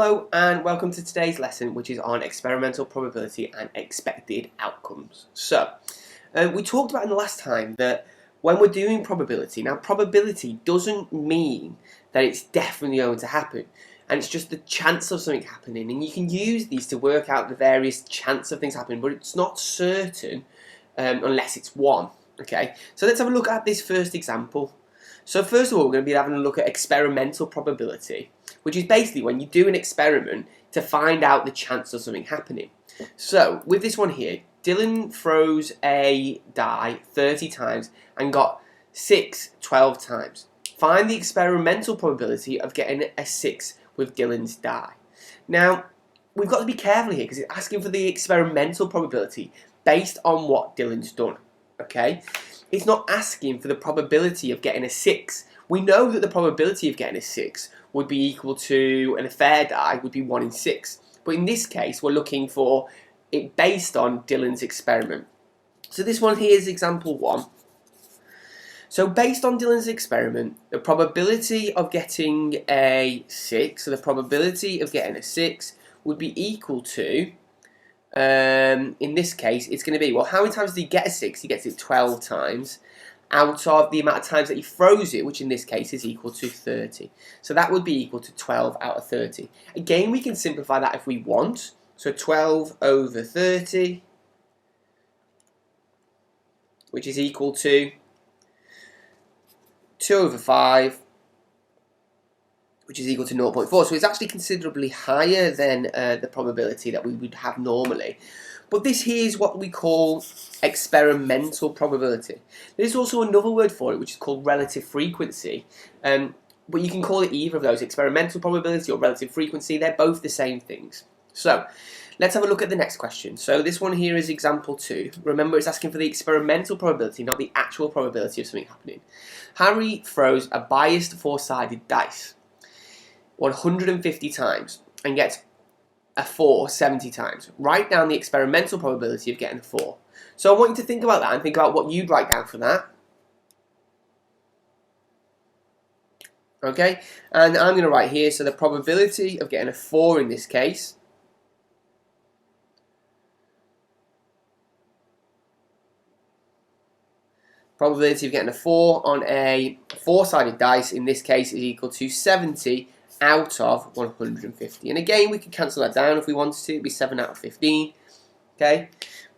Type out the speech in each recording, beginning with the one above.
Hello and welcome to today's lesson, which is on experimental probability and expected outcomes. So, we talked about in the last time that when we're doing probability, now probability doesn't mean that it's definitely going to happen, and it's just the chance of something happening, and you can use these to work out the various chance of things happening, but it's not certain unless it's one. Okay, so let's have a look at this first example. So first of all, we're going to be having a look at experimental probability, which is basically when you do an experiment to find out the chance of something happening. So with this one here, Dylan throws a die 30 times and got 6 12 times. Find the experimental probability of getting a 6 with Dylan's die. Now, we've got to be careful here because it's asking for the experimental probability based on what Dylan's done. Okay? It's not asking for the probability of getting a 6. We know that the probability of getting a 6 would be equal to, and a fair die would be 1 in 6. But in this case, we're looking for it based on Dylan's experiment. So this one here is example 1. So based on Dylan's experiment, the probability of getting a 6, so the probability of getting a 6 would be equal to, in this case, it's going to be, well, how many times did he get a 6? He gets it 12 times out of the amount of times that he throws it, which in this case is equal to 30. So that would be equal to 12 out of 30. Again, we can simplify that if we want. So 12 over 30, which is equal to 2 over 5, which is equal to 0.4. So it's actually considerably higher than the probability that we would have normally. But this here is what we call experimental probability. There's also another word for it, which is called relative frequency. But you can call it either of those, experimental probability or relative frequency. They're both the same things. So let's have a look at the next question. So this one here is example 2. Remember, it's asking for the experimental probability, not the actual probability of something happening. Harry throws a biased 4-sided dice 150 times and gets a 4 70 times. Write down the experimental probability of getting a 4. So I want you to think about that and think about what you'd write down for that. Okay, and I'm going to write here, so the probability of getting a 4 in this case probability of getting a 4 on a 4-sided dice in this case is equal to 70 out of 150. And again, we could cancel that down if we wanted to. It'd be 7 out of 15. Okay,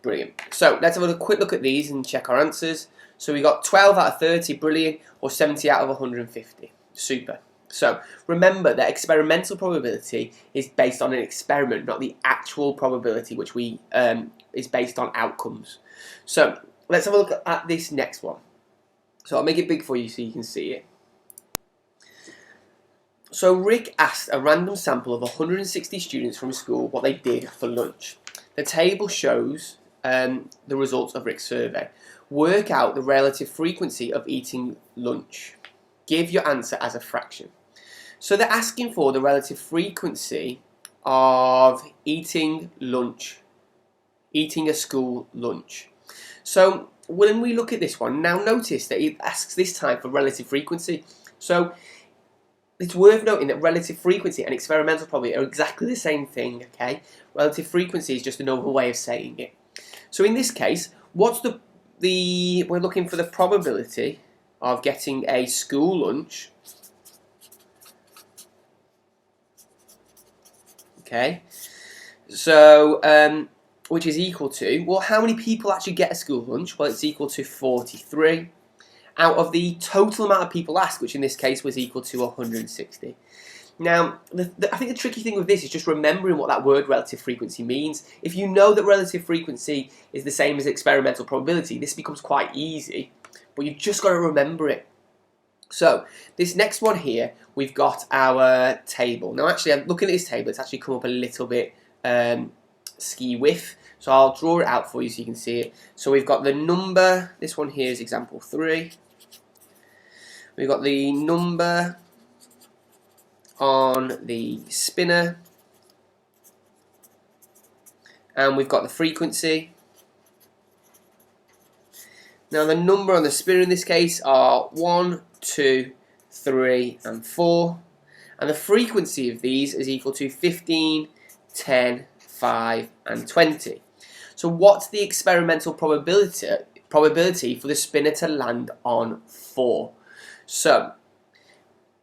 brilliant. So let's have a quick look at these and check our answers. So we got 12 out of 30, brilliant, or 70 out of 150. Super. So remember that experimental probability is based on an experiment, not the actual probability, which we is based on outcomes. So let's have a look at this next one. So I'll make it big for you so you can see it. So Rick asked a random sample of 160 students from school what they did for lunch. The table shows the results of Rick's survey. Work out the relative frequency of eating lunch. Give your answer as a fraction. So they're asking for the relative frequency of eating lunch, eating a school lunch. So when we look at this one, now notice that it asks this time for relative frequency. So it's worth noting that relative frequency and experimental probability are exactly the same thing, okay? Relative frequency is just another way of saying it. So in this case, what's we're looking for the probability of getting a school lunch, okay? So, which is equal to, well, how many people actually get a school lunch? Well, it's equal to 43. Out of the total amount of people asked, which in this case was equal to 160. Now, I think the tricky thing with this is just remembering what that word relative frequency means. If you know that relative frequency is the same as experimental probability, this becomes quite easy, but you've just got to remember it. So, this next one here, we've got our table. Now, actually, I'm looking at this table, it's actually come up a little bit ski-whiff. So I'll draw it out for you so you can see it. So we've got the number, this one here is example 3. We've got the number on the spinner. And we've got the frequency. Now the number on the spinner in this case are 1, 2, 3 and 4. And the frequency of these is equal to 15, 10, 5, and 20. So what's the experimental probability for the spinner to land on 4? So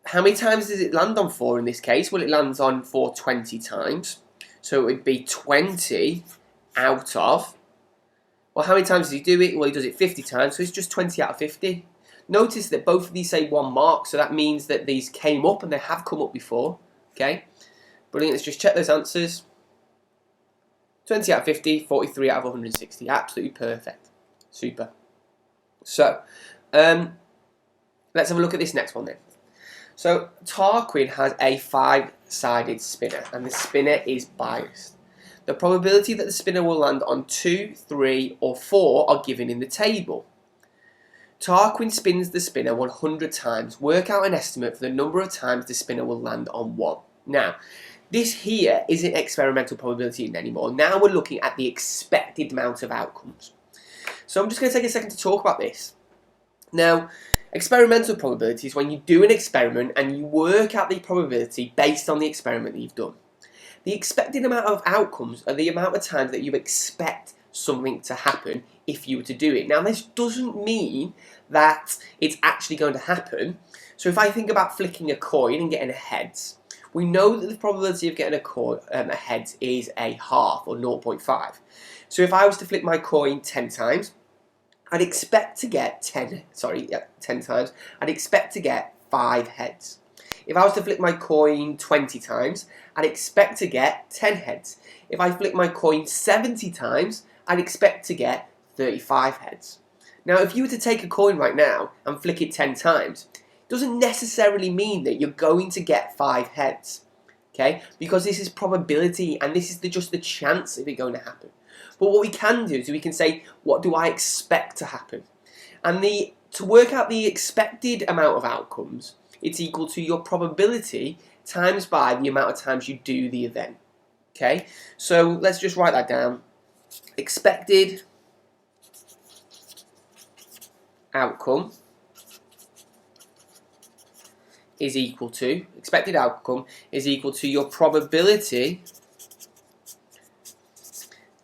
how many times does it land on 4 in this case? Well, it lands on 4 20 times. So it would be 20 out of... Well, how many times does he do it? Well, he does it 50 times, so it's just 20 out of 50. Notice that both of these say 1 mark, so that means that these came up and they have come up before. Okay, brilliant. Let's just check those answers. 20 out of 50, 43 out of 160. Absolutely perfect. Super. So, let's have a look at this next one then. So, Tarquin has a 5-sided spinner, and the spinner is biased. The probability that the spinner will land on 2, 3, or 4 are given in the table. Tarquin spins the spinner 100 times. Work out an estimate for the number of times the spinner will land on 1. Now, this here isn't experimental probability anymore. Now we're looking at the expected amount of outcomes. So I'm just going to take a second to talk about this. Now, experimental probability is when you do an experiment and you work out the probability based on the experiment that you've done. The expected amount of outcomes are the amount of times that you expect something to happen if you were to do it. Now, this doesn't mean that it's actually going to happen. So if I think about flicking a coin and getting a heads, we know that the probability of getting a heads is a half, or 0.5. So if I was to flick my coin 10 times, I'd expect to get 10 times, I'd expect to get 5 heads. If I was to flip my coin 20 times, I'd expect to get 10 heads. If I flip my coin 70 times, I'd expect to get 35 heads. Now, if you were to take a coin right now and flick it 10 times, it doesn't necessarily mean that you're going to get 5 heads, okay? Because this is probability, and this is just the chance of it going to happen. But what we can do is we can say, what do I expect to happen? And to work out the expected amount of outcomes, it's equal to your probability times by the amount of times you do the event. Okay, so let's just write that down. Expected outcome is equal to your probability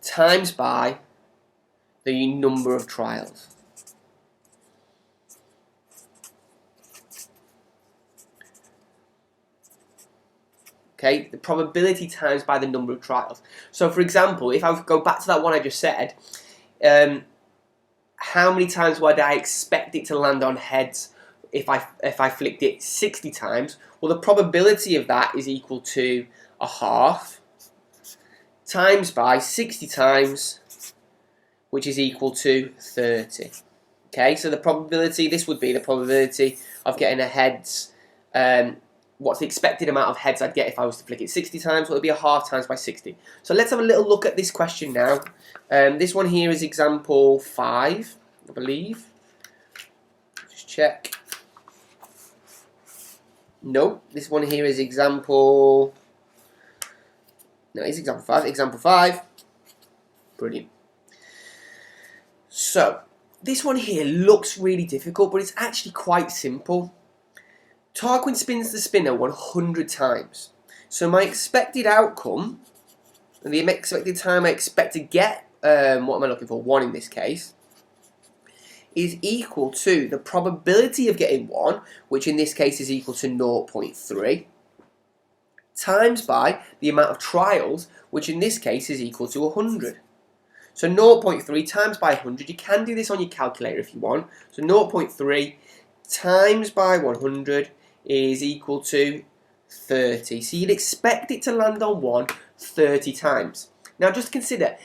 times by the number of trials. Okay, the probability times by the number of trials. So, for example, if I go back to that one I just said, how many times would I expect it to land on heads if I flicked it 60 times? Well, the probability of that is equal to a half times by 60 times, which is equal to 30. Okay, so the probability, this would be the probability of getting a heads. What's the expected amount of heads I'd get if I was to flick it 60 times? Well, it would be a half times by 60. So let's have a little look at this question now. This one here is example 5, I believe. Just check. No, this one here is example... No, it's example 5. Example 5. Brilliant. So, this one here looks really difficult, but it's actually quite simple. Tarquin spins the spinner 100 times. So my expected outcome, the expected time I expect to get, what am I looking for? 1 in this case, is equal to the probability of getting 1, which in this case is equal to 0.3, times by the amount of trials, which in this case is equal to 100. So 0.3 times by 100, you can do this on your calculator if you want. So 0.3 times by 100 is equal to 30. So you'd expect it to land on 1 30 times. Now just consider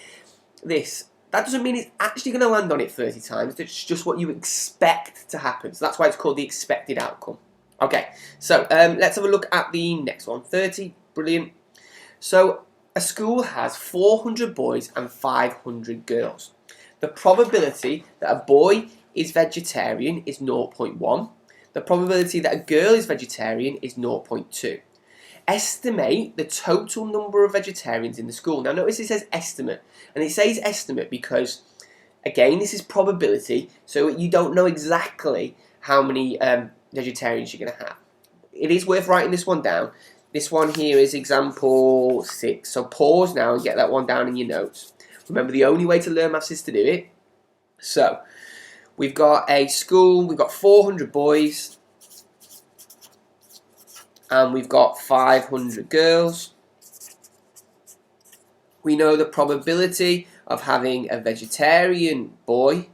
this. That doesn't mean it's actually going to land on it 30 times. It's just what you expect to happen. So that's why it's called the expected outcome. Okay, so let's have a look at the next one. 30, brilliant. So a school has 400 boys and 500 girls. The probability that a boy is vegetarian is 0.1. The probability that a girl is vegetarian is 0.2. Estimate the total number of vegetarians in the school. Now notice it says estimate, and it says estimate because, again, this is probability, so you don't know exactly how many vegetarians you're going to have. it is worth writing this one down. This one here is example 6. So pause now and get that one down in your notes. Remember, the only way to learn maths is to do it. So we've got a school, we've got 400 boys, and we've got 500 girls. We know the probability of having a vegetarian boy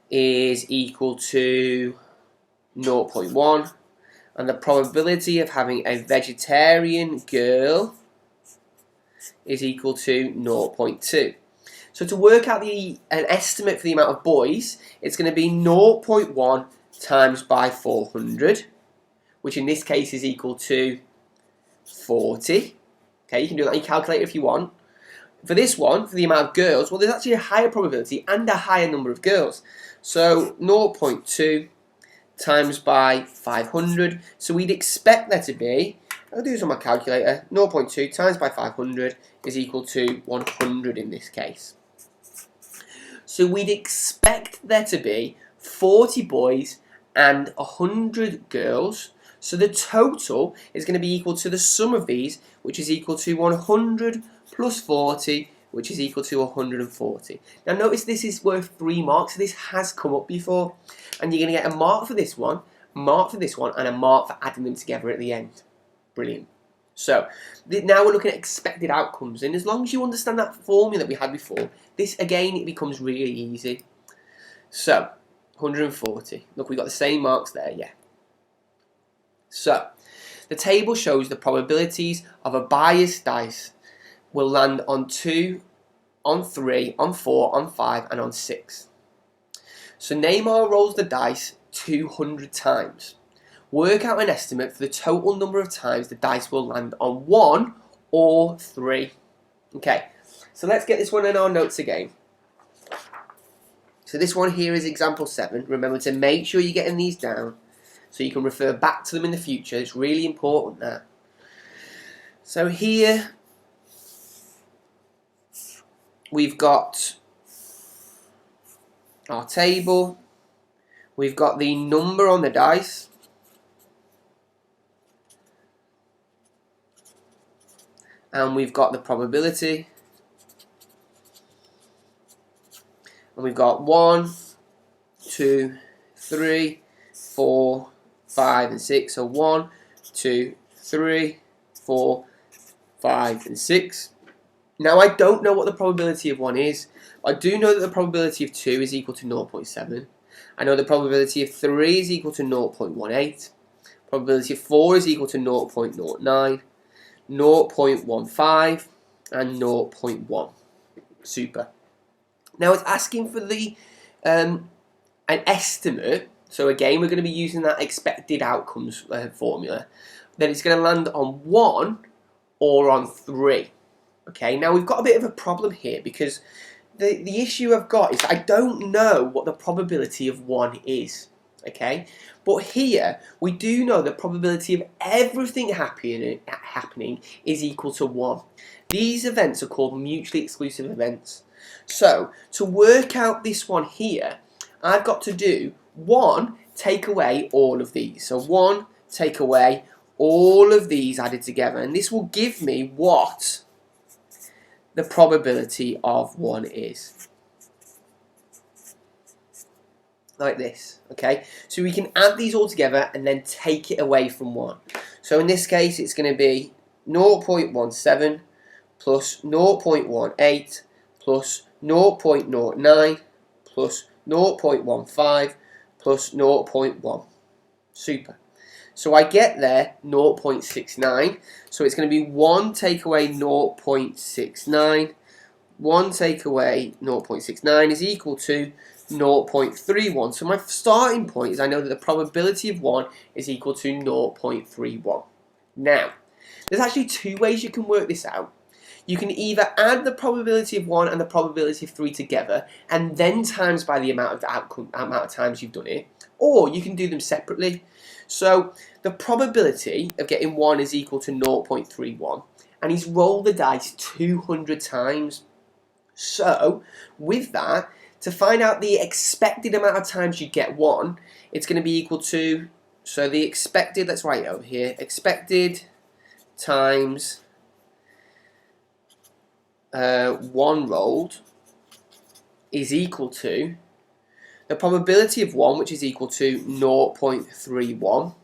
is equal to 0.1, and the probability of having a vegetarian girl is equal to 0.2. So to work out an estimate for the amount of boys, it's going to be 0.1 times by 400, which in this case is equal to 40. Okay, you can do that on your calculator if you want. For this one, for the amount of girls, well, there's actually a higher probability and a higher number of girls. So 0.2 times by 500. So we'd expect there to be, I'll do this on my calculator, 0.2 times by 500 is equal to 100 in this case. So we'd expect there to be 40 boys and 100 girls. So the total is going to be equal to the sum of these, which is equal to 100 plus 40, which is equal to 140. Now notice this is worth 3 marks, so this has come up before. And you're going to get a mark for this one, a mark for this one, and a mark for adding them together at the end. Brilliant. So now we're looking at expected outcomes, and as long as you understand that formula that we had before, this again, it becomes really easy. So 140. Look, we've got the same marks there, yeah. So the table shows the probabilities of a biased dice will land on 2, on 3, on 4, on 5, and on 6. So Neymar rolls the dice 200 times. Work out an estimate for the total number of times the dice will land on 1 or 3. Okay, so let's get this one in our notes again. So this one here is example 7. Remember to make sure you're getting these down so you can refer back to them in the future. It's really important that. So here we've got our table, we've got the number on the dice, and we've got the probability, and we've got 1, 2, 3, 4, 5 and 6. So 1, 2, 3, 4, 5 and 6. Now I don't know what the probability of 1 is. I do know that the probability of 2 is equal to 0.7. I know the probability of 3 is equal to 0.18. Probability of 4 is equal to 0.09, 0.15 and 0.1. Super. Now it's asking for the an estimate. So again, we're going to be using that expected outcomes formula. Then it's going to land on 1 or on 3. Okay, now we've got a bit of a problem here because the issue I've got is I don't know what the probability of 1 is. Okay, but here we do know the probability of everything happening is equal to 1. These events are called mutually exclusive events. So to work out this one here, I've got to do 1 take away all of these. So 1 take away all of these added together, and this will give me what the probability of 1 is. Like this, okay? So we can add these all together and then take it away from 1. So in this case, it's going to be 0.17 plus 0.18 plus 0.09 plus 0.15 plus 0.1. Super. So I get there 0.69. So it's going to be 1 take away 0.69. 1 take away 0.69 is equal to 0.31. So my starting point is I know that the probability of 1 is equal to 0.31. Now, there's actually 2 ways you can work this out. You can either add the probability of 1 and the probability of 3 together and then times by the amount of times you've done it, or you can do them separately. So the probability of getting 1 is equal to 0.31, and he's rolled the dice 200 times. So with that, to find out the expected amount of times you get 1, it's going to be equal to So the expected, let's write it over here, expected times 1 rolled is equal to the probability of 1, which is equal to 0.31,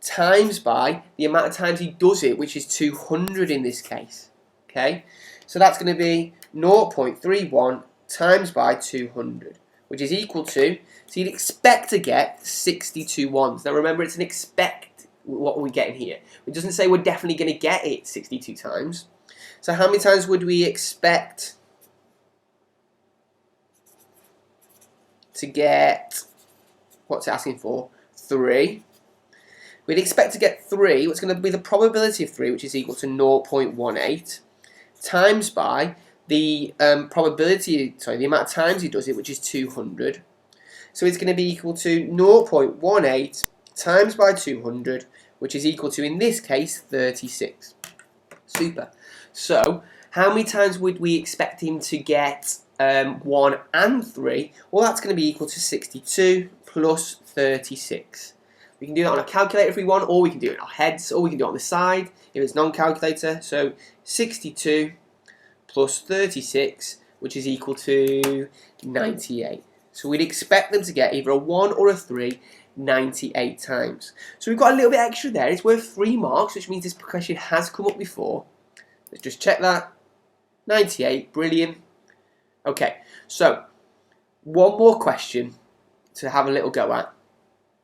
times by the amount of times he does it, which is 200 in this case. Okay, so that's going to be 0.31 times by 200, which is equal to, so you'd expect to get 62 ones. Now remember, it's an expect, what are we getting here? It doesn't say we're definitely going to get it 62 times. So how many times would we expect to get, what's it asking for? 3. We'd expect to get 3, what's going to be the probability of 3, which is equal to 0.18, times by the probability, sorry, the amount of times he does it, which is 200. So it's going to be equal to 0.18 times by 200, which is equal to, in this case, 36. Super. So how many times would we expect him to get 1 and 3? Well, that's going to be equal to 62 plus 36. We can do that on a calculator if we want, or we can do it in our heads, or we can do it on the side if it's non-calculator. So 62 plus 36, which is equal to 98. So we'd expect them to get either a 1 or a 3 98 times. So we've got a little bit extra there. It's worth 3 marks, which means this question has come up before. Let's just check that. 98, brilliant. Okay, so one more question to have a little go at.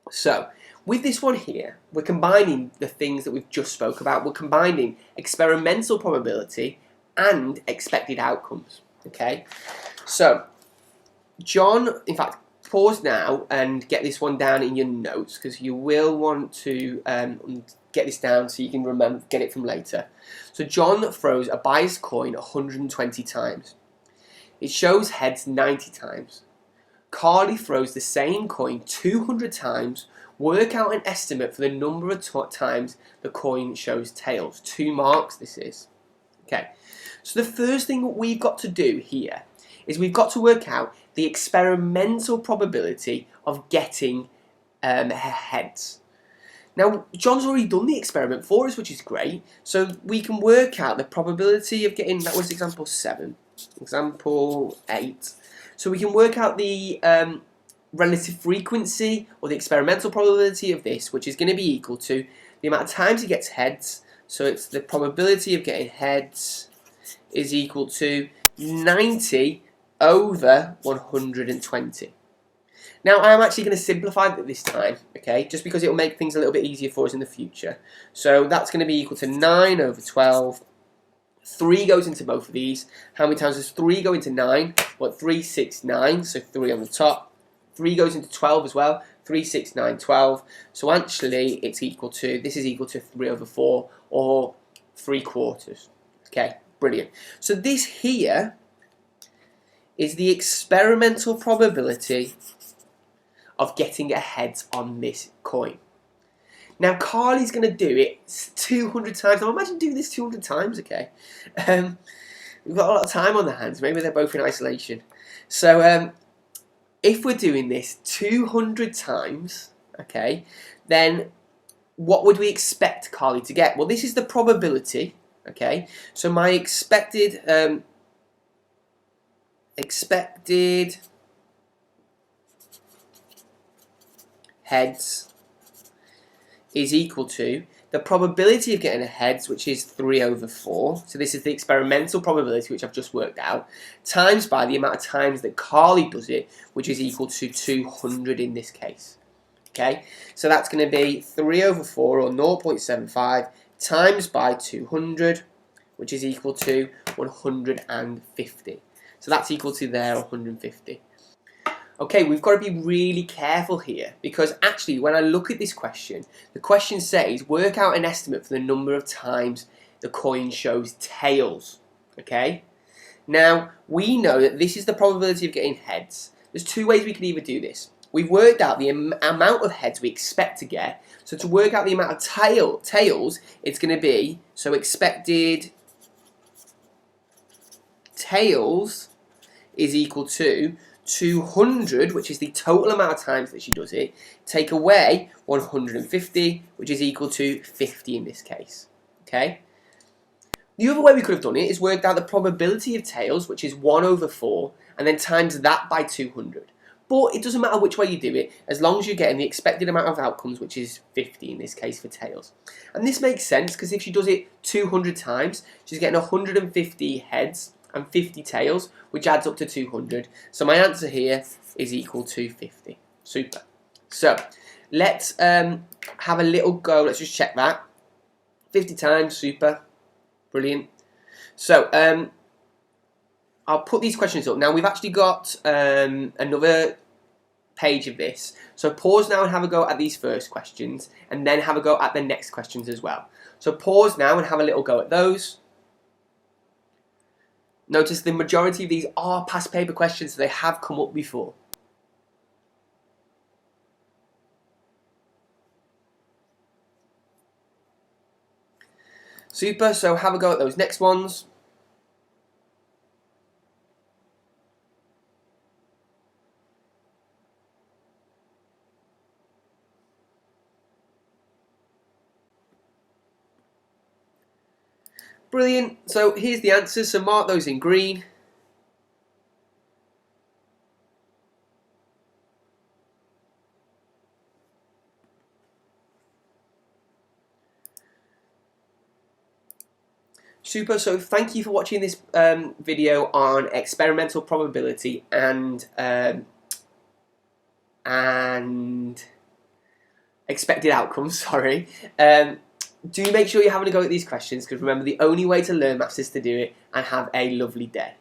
So with this one here, we're combining the things that we've just spoke about. We're combining experimental probability and expected outcomes. Okay, so John, in fact, pause now and get this one down in your notes, because you will want to get this down so you can remember, get it from later. So John throws a biased coin 120 times. It shows heads 90 times. Carly throws the same coin 200 times. Work out an estimate for the number of times the coin shows tails. 2 marks this is. Okay, so the first thing we've got to do here is we've got to work out the experimental probability of getting heads. Now, John's already done the experiment for us, which is great. So we can work out the probability of getting, that was example 7, example 8. So we can work out the relative frequency or the experimental probability of this, which is going to be equal to the amount of times he gets heads. So it's the probability of getting heads is equal to 90 over 120. Now I am actually going to simplify it this time, okay, just because it will make things a little bit easier for us in the future. So that's going to be equal to 9 over 12. 3 goes into both of these. How many times does 3 go into 9? Well, 3, 6, 9, so 3 on the top. 3 goes into 12 as well. 3, 6, 9, 12. So actually it's equal to, this is equal to 3 over 4, or 3/4. Okay, brilliant. So this here is the experimental probability of getting a heads on this coin. Now Carly's going to do it 200 times. Now imagine doing this 200 times, okay? We've got a lot of time on the hands. Maybe they're both in isolation. So if we're doing this 200 times, okay, then what would we expect Carly to get? Well, this is the probability, okay? So my expected heads is equal to the probability of getting a heads, which is 3 over 4. So this is the experimental probability, which I've just worked out, times by the amount of times that Carly does it, which is equal to 200 in this case. Okay, so that's going to be 3 over 4, or 0.75, times by 200, which is equal to 150. So that's equal to there, 150. Okay, we've got to be really careful here, because actually when I look at this question, the question says work out an estimate for the number of times the coin shows tails. Okay, now we know that this is the probability of getting heads. There's 2 ways we can either do this. We've worked out the amount of heads we expect to get. So to work out the amount of tails, it's going to be, so expected tails is equal to 200, which is the total amount of times that she does it, take away 150, which is equal to 50 in this case. Okay. The other way we could have done it is worked out the probability of tails, which is 1 over 4, and then times that by 200. But it doesn't matter which way you do it, as long as you're getting the expected amount of outcomes, which is 50 in this case for tails. And this makes sense, because if she does it 200 times, she's getting 150 heads and 50 tails, which adds up to 200. So my answer here is equal to 50. Super. So let's have a little go. Let's just check that. 50 times, super. Brilliant. So I'll put these questions up. Now we've actually got another page of this. So pause now and have a go at these first questions, and then have a go at the next questions as well. So pause now and have a little go at those. Notice the majority of these are past paper questions, so they have come up before. Super, so have a go at those next ones. Brilliant. So here's the answers. So mark those in green. Super. So thank you for watching this video on experimental probability and expected outcomes. Sorry. Do make sure you're having a go at these questions, because remember, the only way to learn maths is to do it, and have a lovely day.